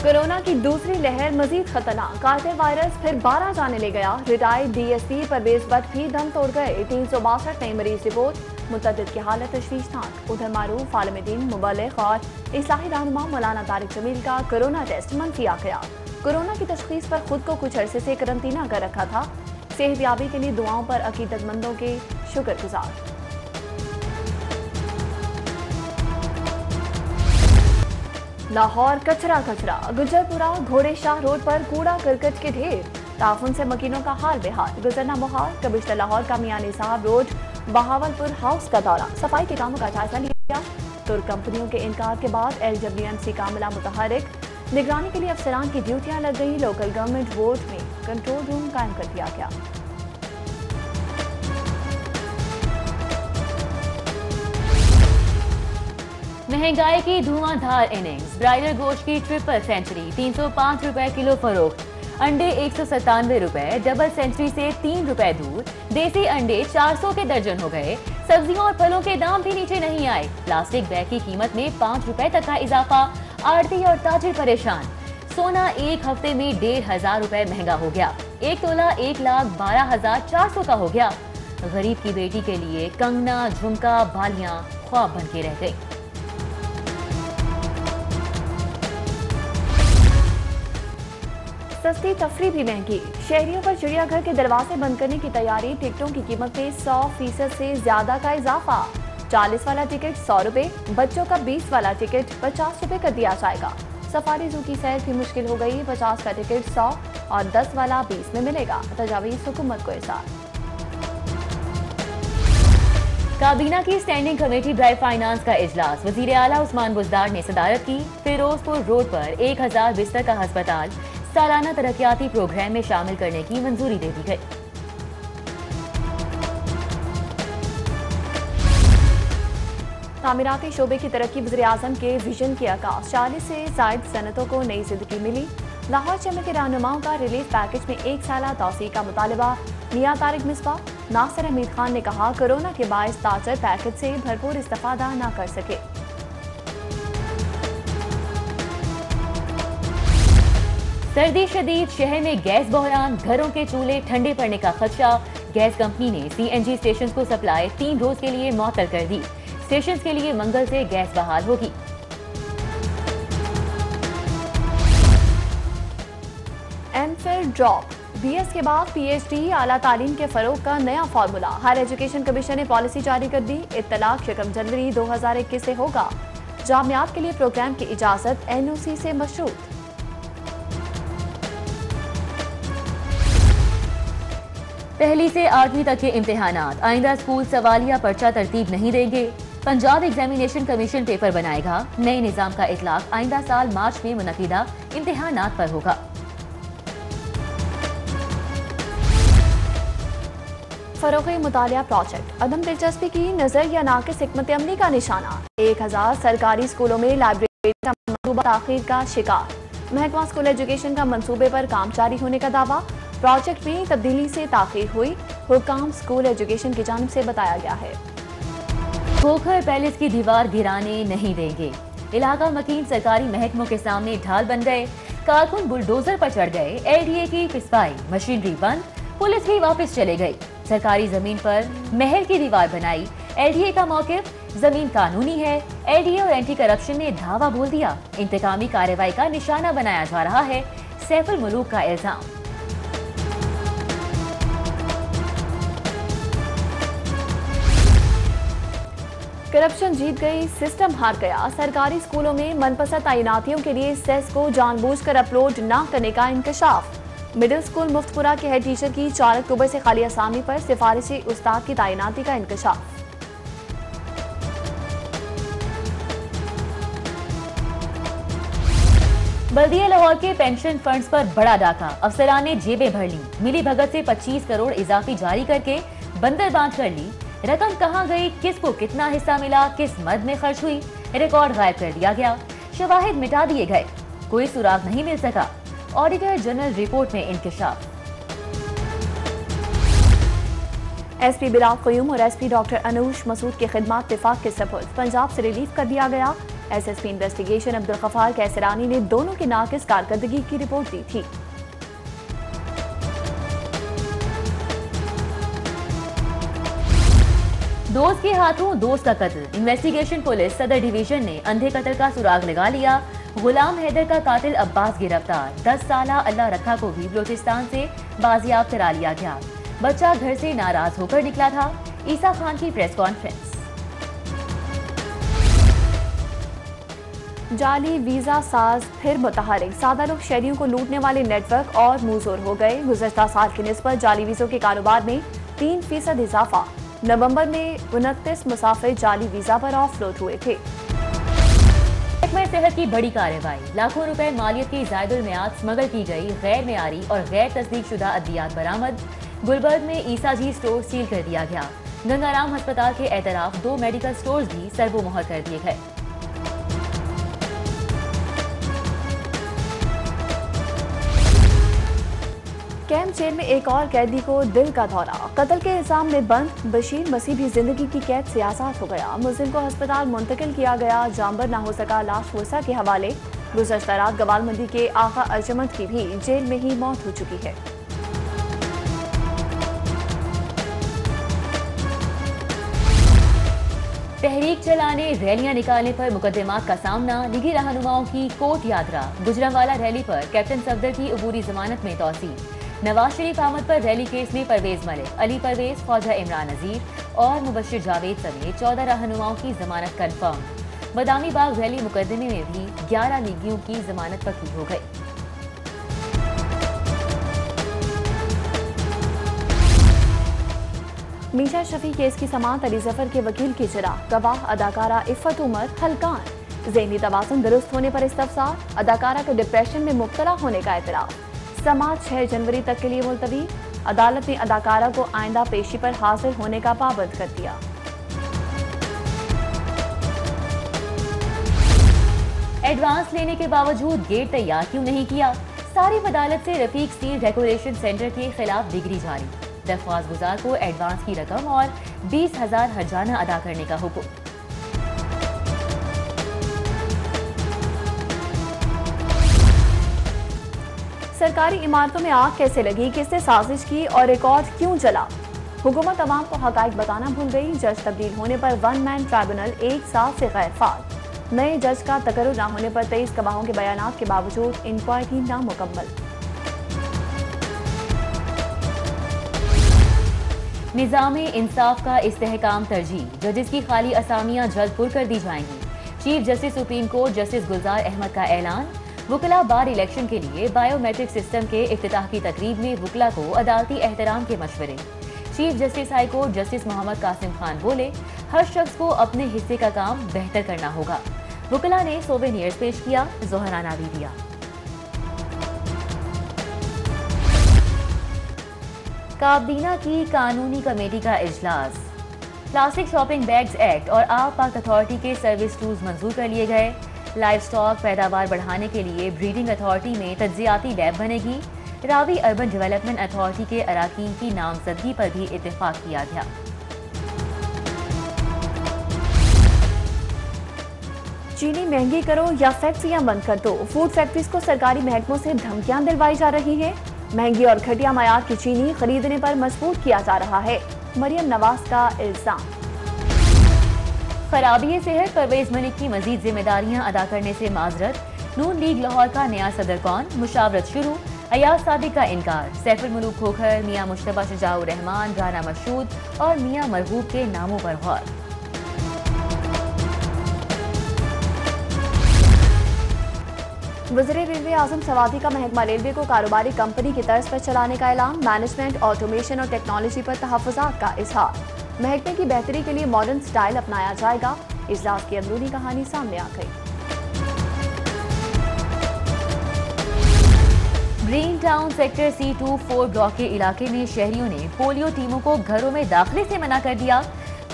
Corona की दूसरी लहर मजीद खतरनाक, कातिल वायरस फिर 12 जाने ले गया। रिटायर्ड डीएसपी परवेज भट्ट भी दम तोड़ गए। 362 नई मरीज रिपोर्ट, मुतअद्दिद की हालत तशवीशनाक। उधर मारूफ आलिम दीन, मुबल्लिग और इस्लाही रहनुमा मौलाना तारिक जमील का कोरोना टेस्ट मनफी आ गया। कोरोना की तशखीस पर खुद को कुछ अरसे से करंतना कर रखा था। सेहतयाबी के लिए दुआओं पर अकीदतमंदों के शुक्रगुजार। लाहौर कचरा कचरा, गुजरपुरा घोड़े शाह रोड पर कूड़ा करकट के ढेर, ताफुन से मकीनों का हाल बेहाल। गुजरना मुहाल, कबिश्ता लाहौर का मियानी साहब रोड, बहावलपुर हाउस का दौरा, सफाई के कामों का जायजा लिया। तुर्क कंपनियों के इनकार के बाद LWMC का अमला मुतहरिक, निगरानी के लिए अफसरान की ड्यूटियां लग गई। लोकल गवर्नमेंट बोर्ड में कंट्रोल रूम कायम कर दिया गया। महंगाई की धुआंधार इनिंग्स, ब्रायलर गोश्त की ट्रिपल सेंचुरी, 305 रुपए किलो फरोख्त, अंडे 197 रुपए, डबल सेंचुरी से 3 रुपए दूर। देसी अंडे 400 के दर्जन हो गए। सब्जियों और फलों के दाम भी नीचे नहीं आए। प्लास्टिक बैग की कीमत में 5 रुपए तक का इजाफा, आड़ती और ताजिर परेशान। सोना एक हफ्ते में 1,500 रुपए महंगा हो गया। 1 तोला 1,12,400 का हो गया। गरीब की बेटी के लिए कंगना, झुमका, बालियां ख्वाब बन के रह गई। सस्ती तफरी भी महंगी, शहरियों पर चिड़ियाघर के दरवाजे बंद करने की तैयारी। टिकटों की कीमत में 100% से ज्यादा का इजाफा। 40 वाला टिकट 100 रुपए, बच्चों का 20 वाला टिकट 50 रुपए कर दिया जाएगा। सफारी जू की सैर भी मुश्किल हो गई। 50 का टिकट 100 और 10 वाला 20 में मिलेगा। तजावीज हुकूमत को इरसाल। काबीना की स्टैंडिंग कमेटी ड्राई फाइनेंस का इजलास, वजीर आला उस्मान बुज़दार ने सदारत की। फिरोजपुर रोड पर 1000 बिस्तर का अस्पताल सालाना तरक्याती प्रोग्राम में शामिल करने की मंजूरी दे दी गई। तामीराती शोबे की तरक्की, वज़ीर आज़म के विजन की आगाज। 40 से ज़ायद सनतों को नई जिंदगी मिली। लाहौर चैम्बर के रहनुमाओं का रिलीफ पैकेज में 1 साला तौसी का मुतालबा। मियां तारिक मिसबा, नासिर हमीद खान ने कहा, कोरोना के बायस ताजर पैकेज से भरपूर इस्तेफादा न कर सके। सर्दी शदीद, शहर में गैस बहरान, घरों के चूल्हे ठंडे पड़ने का खदशा। गैस कंपनी ने CNG स्टेशन को सप्लाई 3 रोज के लिए मुअत्तल कर दी। स्टेशन के लिए मंगल से गैस बहाल होगी। MPhil ड्रॉप, BS के बाद PhD, आला तालीम के फरोग का नया फार्मूला। हायर एजुकेशन कमीशन ने पॉलिसी जारी कर दी। इत्तलाक 1 जनवरी 2021 से होगा। जामियात के लिए प्रोग्राम की इजाजत NOC से मशरूत। पहली से 8वीं तक के इम्तिहानात, आइंदा स्कूल सवालिया पर्चा तरतीब नहीं देंगे। पंजाब एग्जामिनेशन कमीशन पेपर बनाएगा। नए निजाम का इतलाक आइंदा साल मार्च में मुनक़िदा इम्तिहानात पर होगा। फरोग़ मुतालिया प्रोजेक्ट, अदम दिलचस्पी की नजर या नाक़िस हिकमत अमली का निशाना। 1000 सरकारी स्कूलों में लाइब्रेरी का मंसूबा ताख़ीर का शिकार। महकमा स्कूल एजुकेशन का मंसूबे पर काम जारी होने का दावा। प्रोजेक्ट में तब्दीली से ताख़ीर हुई, हुकाम स्कूल एजुकेशन की जानिब से बताया गया है। खोखर पैलेस की दीवार गिराने नहीं देंगे। इलाका मकीन सरकारी महकमों के सामने ढाल बन गए। कारकुन बुलडोजर पर चढ़ गए। LDA की पिस्पाई, मशीनरी बंद, पुलिस भी वापस चले गई। सरकारी जमीन पर महल की दीवार बनाई। LDA का मौक़िफ़, जमीन कानूनी है। LDA और एंटी करप्शन ने धावा बोल दिया। इंतकामी कार्रवाई का निशाना बनाया जा रहा है, सैफुल मुलूक का इल्जाम। करप्शन जीत गई, सिस्टम हार गया। सरकारी स्कूलों में मनपसंद तैनातियों के लिए सेस को जानबूझकर अपलोड न करने का इंकशाफ। मिडिल स्कूल मुफ्तपुरा के हेड टीचर की 4 अक्टूबर से खाली असामी पर सिफारिशी उस्ताद की तैनाती का इंकशाफ। बल्दिया लाहौर के पेंशन फंड्स पर बड़ा डाका, अफसरान ने जेबें भर ली। मिली भगत से 25 करोड़ इजाफी जारी करके बंदर बांध कर ली। रकम कहां गई, किसको कितना हिस्सा मिला, किस मद में खर्च हुई, रिकॉर्ड गायब कर दिया गया। शवाहिद मिटा दिए गए, कोई सुराग नहीं मिल सका। ऑडिटर जनरल रिपोर्ट में इंकशाफ। SP बिलाल क़य्यूम और SP डॉक्टर अनूश मसूद की खिदमात विफाक के सपुर्द। पंजाब से रिलीफ कर दिया गया। एसएसपी इन्वेस्टिगेशन अब्दुल गफ्फार कैसरानी ने दोनों की नाकिस कारकर्दगी की रिपोर्ट दी थी। दोस्त के हाथों दोस्त का कत्ल। इन्वेस्टिगेशन पुलिस सदर डिवीजन ने अंधे कत्ल का सुराग लगा लिया। गुलाम हैदर का कातिल अब्बास गिरफ्तार। 10 साला अल्लाह रखा को भी बलोचिस्तान से बाजियाब करा लिया गया। बच्चा घर से नाराज होकर निकला था। ईसा खान की प्रेस कॉन्फ्रेंस। जाली वीजा साज फिर मुतहरिक। सादा लोग शहरियों को लूटने वाले नेटवर्क और मुंहजोर हो गए। गुज़श्ता साल की निस्बत जाली वीजों के कारोबार में 3% इजाफा। नवंबर में 29 मुसाफिर जाली वीजा पर ऑफलोड हुए थे। महकमा सेहत की बड़ी कार्रवाई। लाखों रुपए मालियत की ज़ायदुल मियाद स्मगल की गई गैर मेयारी और गैर तस्दीक शुदा अद्वियात बरामद। गुलबर्ग में ईसाजी स्टोर सील कर दिया गया। गंगाराम अस्पताल के एतराफ 2 मेडिकल स्टोर्स भी सर्वो मोहर कर दिए गए। कैंप जेल में एक और कैदी को दिल का दौरा। कत्ल के इल्जाम में बंद बशीर मसीह भी जिंदगी की कैद से आजाद हो गया। मुल्जिम को अस्पताल मुंतकिल किया गया। जानबर ना हो सका, लाश वसा के हवाले। गुज़श्ता रात गवालमंदी के आका अर्जमंद की भी जेल में ही मौत हो चुकी है। तहरीक चलाने, रैलियां निकालने पर मुकदमात का सामना। लीगी रहनुमाओं की कोर्ट यात्रा। गुजरांवाला रैली पर कैप्टन सफदर की अबूरी जमानत में तौसी। नवाज शरीफ अहमद पर रैली केस में परवेज मलिक, अली परवेज, ख्वाजा इमरान नजीर और मुबशिर जावेद समेत 14 रहनुमाओं की जमानत कन्फर्म। बदामी बाग रैली मुकदमे में भी 11 लीगियों की जमानत पक्की हो गई। मीशा शफी केस की समाअत अली जफर के वकील की चिराग। गवाह अदाकारा इफ़त उमर हलकान। ज़हनी तवाज़ुन दुरुस्त होने पर इस्तफसार। अदाकारा के डिप्रेशन में मुब्तला होने का एतराफ़। समाअत 6 जनवरी तक के लिए मुलतवी। अदालत ने अदाकारा को आइंदा पेशी पर हाजिर होने का पाबंद कर दिया। एडवांस लेने के बावजूद गेट तैयार क्यों नहीं किया? सारी अदालत से रफीक स्टील डेकोरेशन सेंटर के खिलाफ डिग्री जारी। दरख्वास्त गुजार को एडवांस की रकम और 20,000 हर्जाना अदा करने का हुक्म। सरकारी इमारतों में आग कैसे लगी, किसने साजिश की और रिकॉर्ड क्यों जला? हुकूमत अवाम को हकाइक बताना भूल गई। जज तब्दील होने पर 1 मैन ट्राइब्यूनल 1 साल से गैर फाल। नए जज का तकर्रुर न होने पर 23 गवाहों के बयानात के बावजूद इंक्वायरी नामुकम्मल। निज़ामे इंसाफ का इस्तेहकाम तरजीह। जजेस की खाली असामियां जल्द पुर कर दी जाएंगी। Chief justice supreme court justice Gulzar Ahmed का ऐलान। वुकला बार इलेक्शन के लिए बायोमेट्रिक सिस्टम के इफ्तिताह की तकरीब में वुकला को अदालती एहतराम के मशवरे। Chief justice high court justice Mohammad Qasim Khan बोले, हर शख्स को अपने हिस्से का काम बेहतर करना होगा। वुकला ने सोवेनियर्स पेश किया, जोहराना भी दिया। काबीना की कानूनी कमेटी का इजलास। प्लास्टिक शॉपिंग बैग्स एक्ट और आब पाक अथॉरिटी के सर्विस टूल्स मंजूर कर लिए गए। लाइव स्टॉक पैदावार बढ़ाने के लिए ब्रीडिंग अथॉरिटी में तज्जियाती लैब बनेगी। रावी अर्बन डेवलपमेंट अथॉरिटी के अराकीन की नामजदगी पर भी इत्तेफाक किया गया। चीनी महंगी करो या फैक्ट्रियां बंद कर दो। फूड फैक्ट्रीज को सरकारी महकमों से धमकियां दिलवाई जा रही हैं। महंगी और घटिया मयार की चीनी खरीदने पर मजबूर किया जा रहा है। मरियम नवाज का इल्जाम। खराबी सेहत, परवेज मलिक की मजीद जिम्मेदारियां अदा करने से माजरत। नून लीग लाहौर का नया सदर कौन, मुशावरत शुरू। अयाज सादिक का इनकार। सैफुल मुलूक खोखर, मियां मुश्तबा शुजाउर रहमान, राना मशहूद और मियां मरहूब के नामों पर गौर। वज़ीर रेलवे आज़म सवादी का महकमा रेलवे को कारोबारी कंपनी की तर्ज पर चलाने का ऐलान। मैनेजमेंट, ऑटोमेशन और टेक्नोलॉजी पर तहफ़्फ़ुज़ात का इजहार। महकमे की बेहतरी के लिए मॉडर्न स्टाइल अपनाया जाएगा। इजलास की अंदरूनी कहानी सामने आ गई। Green town sector C24 block के इलाके में शहरियों ने पोलियो टीमों को घरों में दाखिले से मना कर दिया।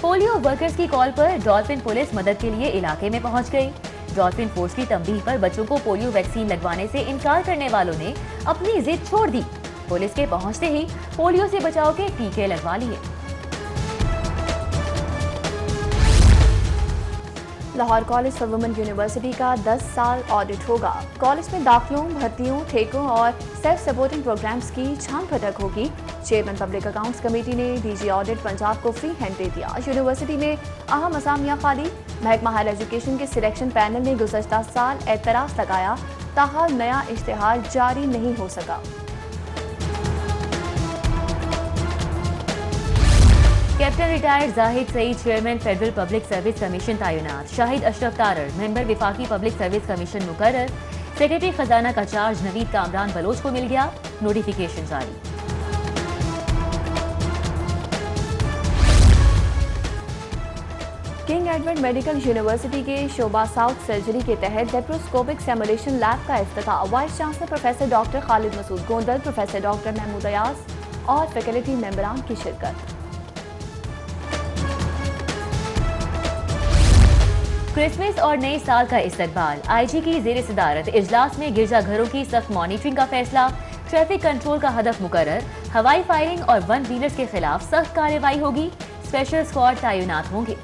पोलियो वर्कर्स की कॉल पर डॉल्फिन पुलिस मदद के लिए इलाके में पहुंच गई। डॉल्फिन फोर्स की तंबीह पर बच्चों को पोलियो वैक्सीन लगवाने से इनकार करने वालों ने अपनी जिद छोड़ दी। पुलिस के पहुंचते ही पोलियो से बचाव के टीके लगवा लिए। Lahore college for women university का 10 साल ऑडिट होगा। कॉलेज में दाखिलों, भर्तियों, ठेकों और सेल्फ सपोर्टिंग प्रोग्राम्स की छान फटक होगी। चेयरमैन पब्लिक अकाउंट्स कमेटी ने डीजी ऑडिट पंजाब को फ्री हैंड दे दिया। यूनिवर्सिटी में अहम असामियां खाली। महकमा हायर एजुकेशन के सिलेक्शन पैनल ने गुज़श्ता साल एतराज़ लगाया, ताहाल नया इश्तिहार जारी नहीं हो सका। Captain retired Zahid Saeed chairman federal public service commission तैनात। शाहिद अशरफ तारड़ मेंबर विफाकी पब्लिक सर्विस कमीशन मुकर्रर। सेक्रेटरी खजाना का चार्ज नवीद कामरान बलोच को मिल गया। नोटिफिकेशन जारी। किंग एडवर्ड मेडिकल यूनिवर्सिटी के शोबा साउथ सर्जरी के तहत लेप्रोस्कोपिक सिमुलेशन लैब का इफ्तिताह। Vice chancellor professor doctor Khalid Masood Gondal, professor doctor Mahmood Ayaz और फैकल्टी मेंबरान की शिरकत। क्रिसमस और नए साल का इस्तकबाल। आईजी की जेर सदारत इजलास में गिरजाघरों की सख्त मॉनिटरिंग का फैसला। ट्रैफिक कंट्रोल का हदफ मुकर्रर। हवाई फायरिंग और वन व्हीलर्स के खिलाफ सख्त कार्रवाई होगी। स्पेशल स्क्वाड तैनात होंगे।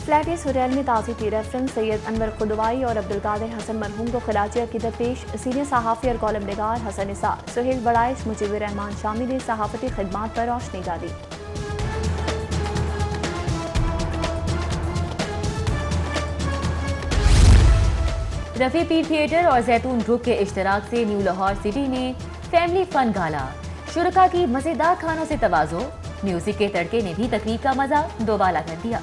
फ्लैटिस होटल में ताज़ी रेफरेंस सैयद अनवर खुदवाई और अब्दुल कादिर हसन मरहूम को खिराज अकीदत पेश। सीनियर सहाफ़ी और कॉलम निगार हसन निसार, सुहेल बड़ाइश, मुजीबुर रहमान शामी ने सहाफ़ती खिदमात पर रोशनी डाली। रफ़ी पीर थिएटर और जैतून ग्रुप के इश्तराक से न्यू लाहौर सिटी में फैमिली फन गाला। शुरका की मज़ेदार खानों से तवाज़ो। म्यूजिक के तड़के ने भी तकरीब का मजा दोबाला कर दिया।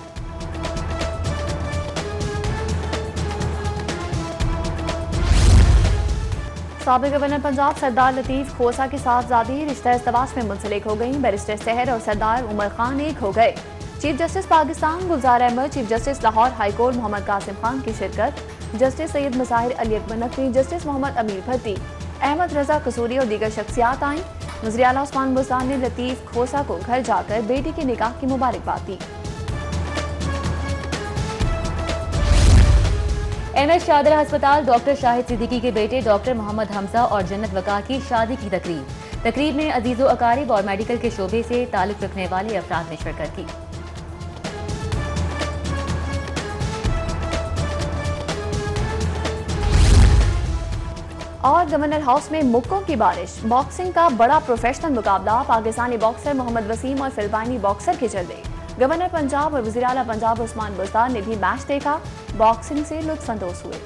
साबिक़ गवर्नर पंजाब सरदार लतीफ़ खोसा की साहबजादी रिश्ता इस्तवास में मुंसलिक हो गई। बैरिस्टर सहर और सरदार उमर खान एक हो गए। Chief justice Pakistan Gulzar Ahmed, chief justice Lahore high court Muhammad Qasim Khan की शिरकत। जस्टिस सैयद मज़ाहिर अली अकबर नकवी, जस्टिस मोहम्मद अमीर भट्टी, अहमद रजा कसूरी और दीगर शख्सियात आईं। वज़ीर आला उस्मान बुज़दार ने लतीफ़ खोसा को घर जाकर बेटी के निकाह की मुबारकबाद दी। एमएस शादरा अस्पताल डॉक्टर शाहिद सिद्दीकी के बेटे डॉक्टर मोहम्मद हमजा और जन्नत वकार की शादी की तकरीब में अजीजो अकारिब और मेडिकल के शोबे से ताल्लुक रखने वाले अफराद ने शिरकत की। और गवर्नर हाउस में मुक्कों की बारिश। बॉक्सिंग का बड़ा प्रोफेशनल मुकाबला पाकिस्तानी बॉक्सर मोहम्मद वसीम और फिलिपाइनी बॉक्सर के चलते। गवर्नर पंजाब और वज़ीर आला पंजाब उस्मान बुज़दार ने भी मैच देखा। बॉक्सिंग से लुत्फ़ अंदोज़ हुए।